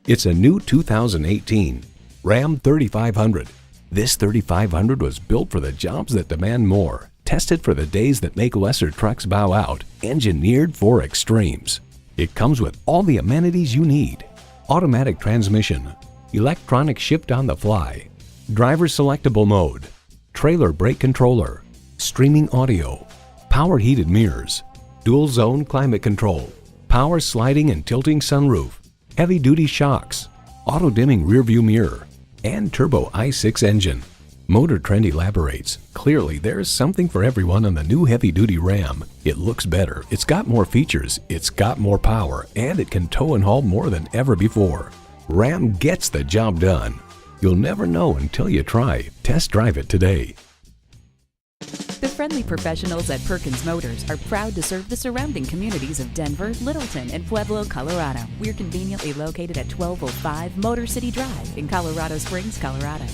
It's a new 2018 Ram 3500. This 3500 was built for the jobs that demand more, tested for the days that make lesser trucks bow out, engineered for extremes. It comes with all the amenities you need: automatic transmission, electronic shift on the fly, driver selectable mode, trailer brake controller, streaming audio, power heated mirrors, dual zone climate control, power sliding and tilting sunroof, heavy duty shocks, auto dimming rear view mirror, and turbo i6 engine. Motor Trend elaborates, clearly there's something for everyone on the new heavy-duty Ram. It looks better, it's got more features, it's got more power, and it can tow and haul more than ever before. Ram gets the job done. You'll never know until you try. Test drive it today. The friendly professionals at Perkins Motors are proud to serve the surrounding communities of Denver, Littleton, and Pueblo, Colorado. We're conveniently located at 1205 Motor City Drive in Colorado Springs, Colorado.